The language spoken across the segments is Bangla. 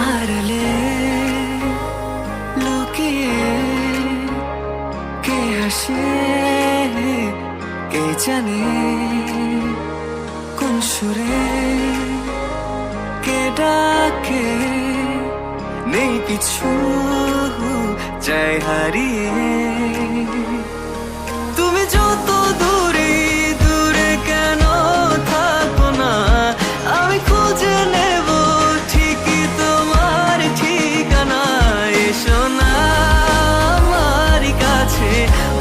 আড়ালে লুকিয়ে কে হাসে কে জানে কোন সুরে কে ডাকে নেই কিছু যায় হারিয়ে তুমি যত দূরে দূরে কেন থাকো না আমি খুঁজে নেব ঠিকই তোমার ঠিকানা এসো না আমার কাছে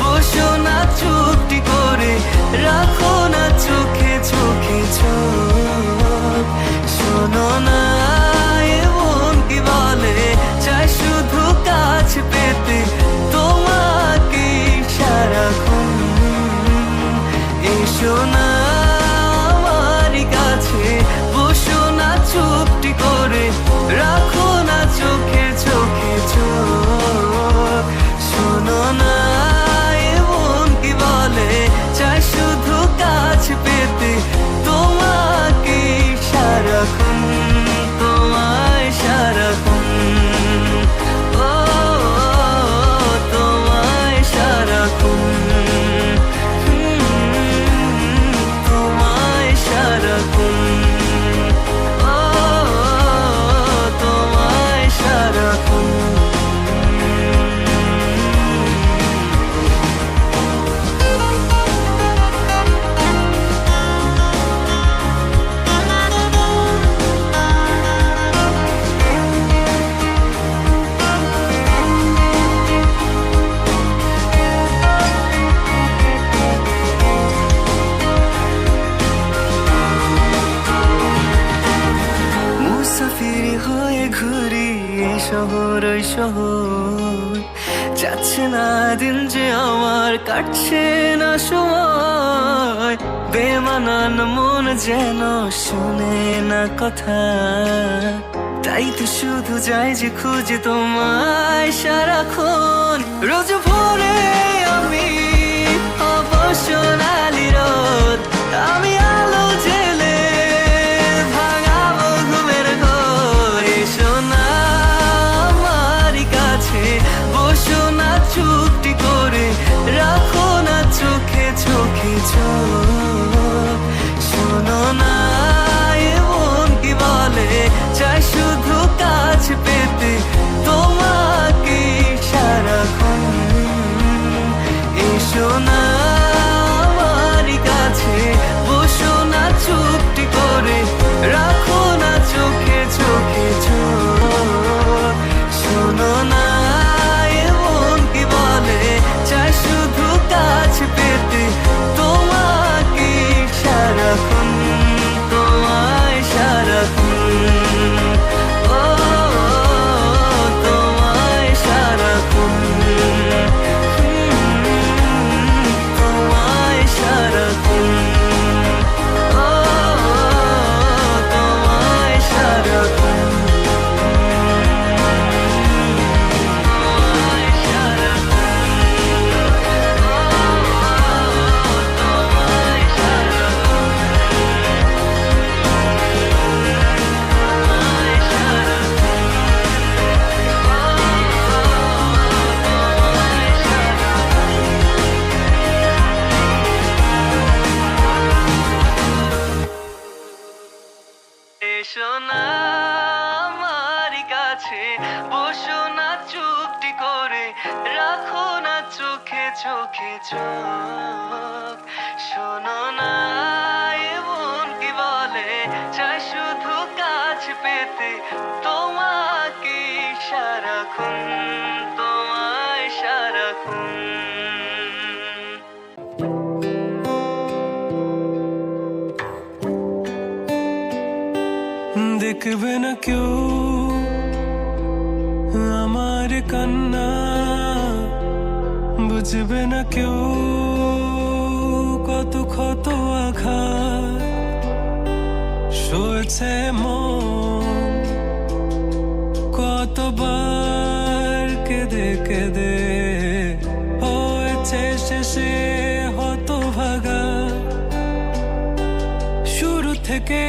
বসো না চুপটি করে রাখো না চোখে চোখে চোখ শোনো না এমন কি বলে চাই শুধু কাছ পেতে তোমাকে সারাক্ষণ এসো না আমার কাছে বসো না চুপটি করে রাখো না চোখে চোখে চোখ শোনো না এমন কি বলে চাই শুধু কাছ পেতে তোমাকে সারাক্ষণ তোমায় সারাক্ষণ ও তোমায় সারাক্ষণ তোমায় সারাক্ষণ ও তোমায় সারাক্ষণ মুসাফির হয়ে ঘুরি এই শহর ওই শহর যাচ্ছে না দিন যে আমার কাটছে না সময় বেমানান মন যেন শুনে না কথা তাই তো শুধু যাই যে খুঁজে তোমায় সারাক্ষণ রোজ ভোরে আমি অবসরালি রোদ আমি আলো জেলে ভাঙাবো ঘুমের ঘোর এসো না আমার কাছে বসো না চুপটি করে রাখো না চোখে চোখে চোখ শোনো না এমন কি বলে চাই শুধু কাছ পেতে তোমাকে সারাক্ষণ এসো না আমার কাছে বসো না চুপটি করে রাখো না চোখে চোখে চোখ শোনো না এমন কি বলে চাই শুধু কাছ পেতে তোমাকে সারাক্ষণ তোমায় সারাক্ষণ ও তোমায় সারাক্ষণ তোমায় সারাক্ষণ ও তোমায় সারাক্ষণ তোমায় এসো না আমার কাছে বসো না চুপটি করে রাখো না চোখে চোখে চোখ শোনো না এমন কি বলে চাই শুধু কাছ পেতে তোমাকে সারাক্ষণ তোমায় সারাক্ষণ দেখবে না কেউ আমার কান্না বুঝবে না কেউ কত ক্ষত আঘাত সয়েছে মন কতবার কেঁদে কেঁদে হয়েছে শেষে হতভাগা শুরু থেকে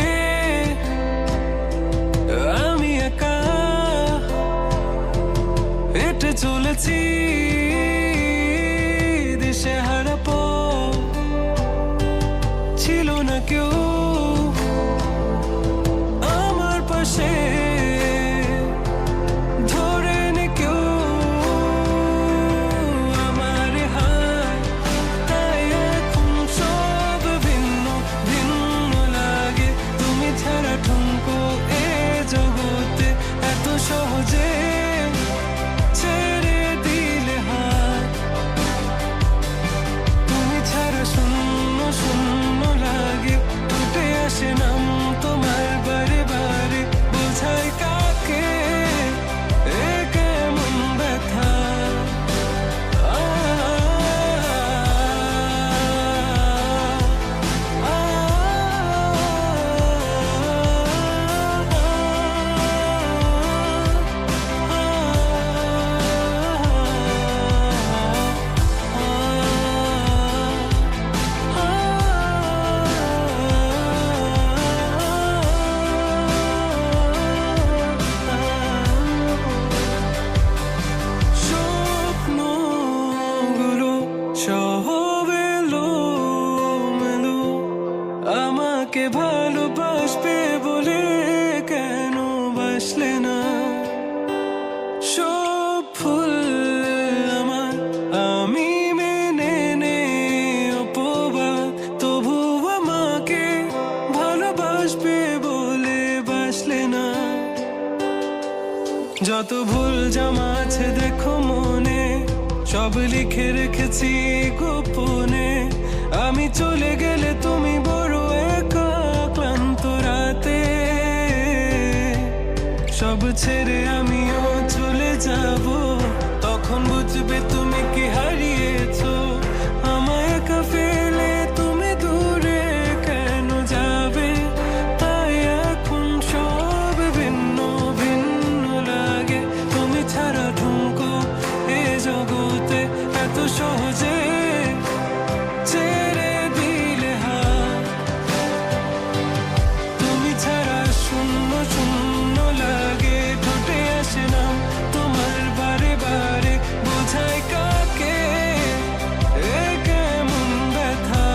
আমি একা চলেছি দিশেহারা পথ, ছিল না কেউ আমার পাশে, ধরে নে কেউ আমার হাত। তাই এখন সব ভিন্ন ভিন্ন লাগে, তুমি ছাড়া ঠুনকো এ জগতে এত সহজে ছেড়ে দিলে হাত। তুমি ছাড়া শূন্য শূন্য লাগে, টুটে আসে নাম তোমার বারে বারে, বোঝাই কাকে এ কেমন ব্যথা। স্বপ্নগুলো সব এলোমেলো, আমাকে ভালোবাসবে বলে কেন বাসলে না? সব ফুল আমার আমি মেনে নে অপবাদ, তবু আমাকে ভালোবাসবে বলে বাসলে না। যত ভুল জামা আছে দেখো মনে, সব লিখে রেখেছি গোপনে। আমি চলে গেলে তুমি বড় একা ক্লান্ত রাতে, সব ছেড়ে আমিও চলে যাব, তখন বুঝবে তুমি কি হারিয়েছো। আমায় একা ফেলে তুমি দূরে কেন যাবে? তাই এখন সব ভিন্ন ভিন্ন লাগে, তুমি ছাড়া ঠুনকো এ জগতে এত সহজে ছেড়ে দিলে হাত। তুমি ছাড়া শূন্য শূন্য লাগে, ঠোঁটে আসে নাম তোমার বারে বারে, বোঝাই কাকে এ কেমন ব্যথা।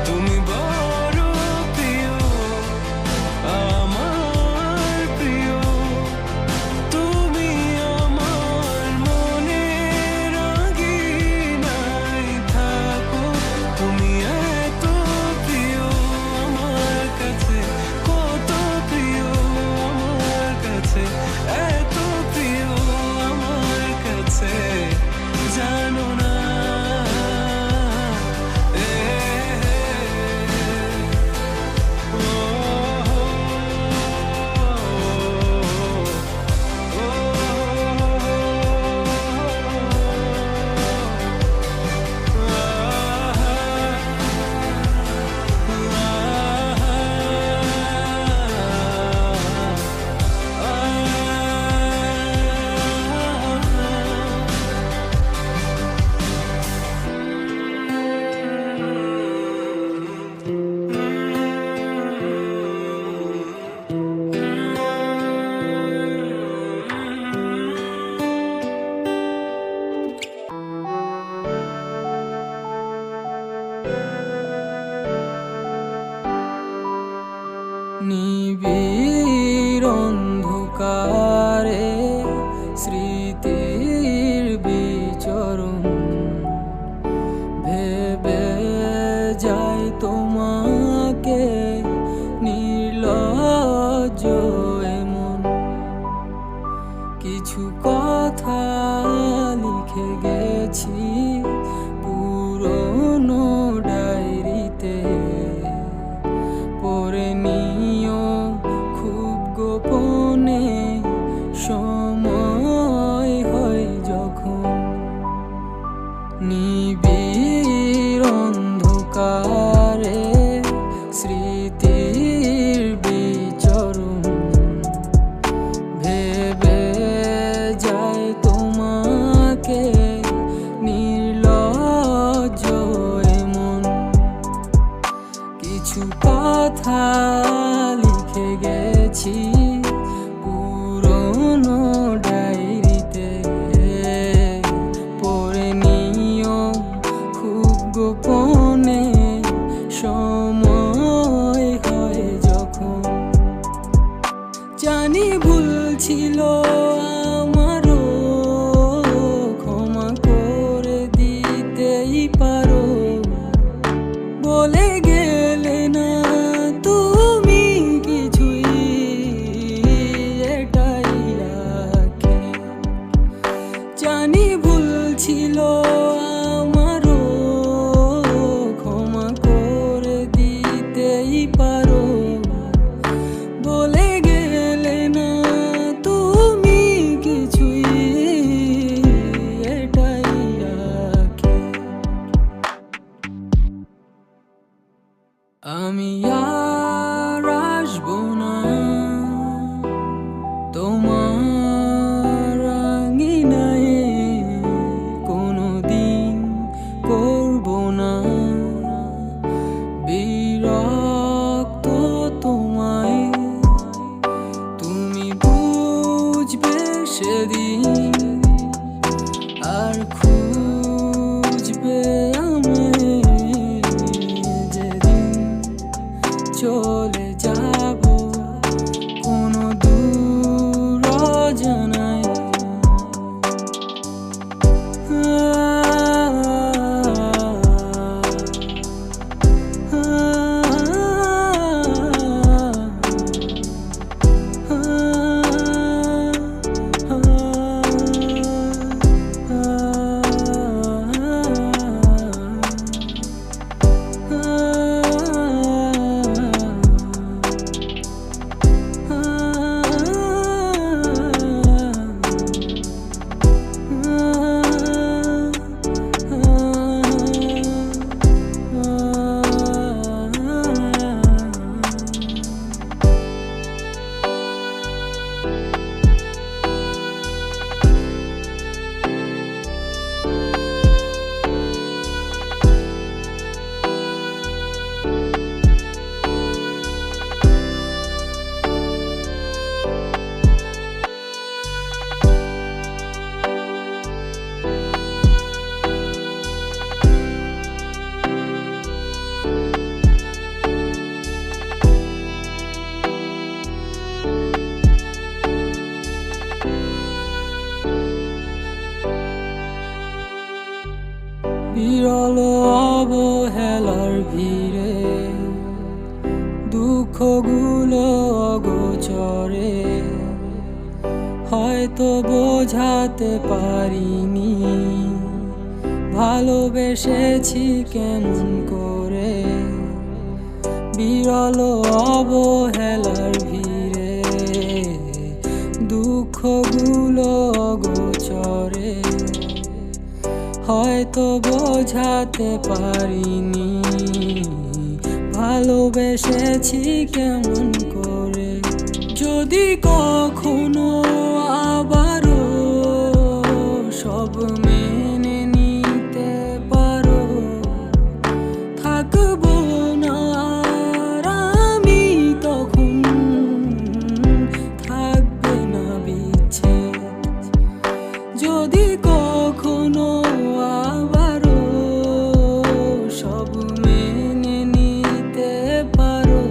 তুমি বড় প্রিয় আমার প্রিয়, তুমি আমার মনের আঙিনায় থাকো। তুমি এত প্রিয় আমার কাছে, কত প্রিয় আমার কাছে, এত প্রিয় আমার কাছে, জানো না এ ও নিবিড় অন্ধকারে স্মৃতির বিচরণ, ভেবে যাই তোমাকে নির্লজ্জ এমন। কিছু কথা লিখে গেছি পুরনো ডায়েরিতে, পড়ে নিও খুব গোপনে সময় হয় যখন। নিবিড় অন্ধকারে স্মৃতির বিচরণ, ভেবে যাই তোমাকে নির্লজ্জ এমন। কিছু কথা লিখে গেছি পুরনো ডায়েরিতে, আমি আর আসবো না তোমার আঙিনায়, কোনোদিন করবো না বিরক্ত তোমায়। তুমি বুঝবে সেদিন আর খুঁজবে আমায়, যেদিন চলে যাব কোনো দূর অজানায়। বিরল অবহেলার ভিড়ে দুঃখগুলো অগোচরে হয়তো বোঝাতে পারিনি ভালোবেসেছি কেমন করে। বিরল অবহেলার ভিড়ে দুঃখগুলো অগোচরে হয়তো বোঝাতে পারিনি ভালোবেসেছি কেমন করে। যদি কখনো আবারও সব মেনে নিতে পারো, থাকবো না আর আমি তখন, থাকবে না বিচ্ছেদ। যদি কখনো আবারও সব মেনে নিতে পারো,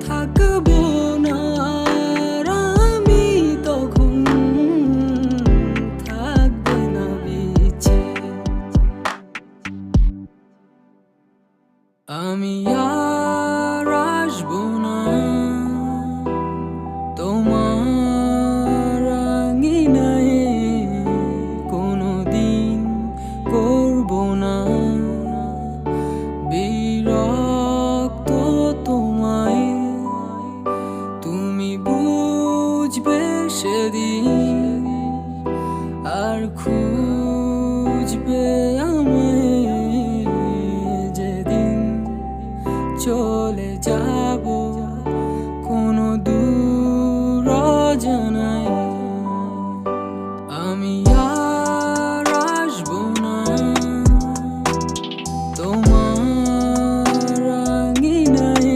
থাকবো না আর আমি তখন, থাকবে না বিচ্ছেদ। আমি আর আসবো না তোমার আঙিনায়, কোনোদিন করবো না বিরক্ত তোমায়। তুমি বুঝবে সেদিন আর খুঁজবে আমায়, যেদিন চলে যাব কোনো দূর অজানায়। আমি আর আসবো না তোমার আঙিনায়,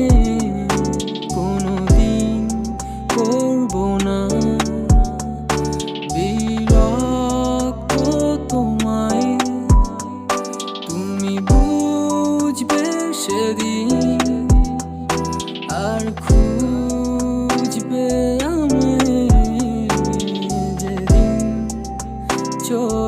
কোনোদিন করবো না বিরক্ত তোমায়। তুমি বুঝবে সেদিন আর খুঁজবে আমায়, যেদিন চলে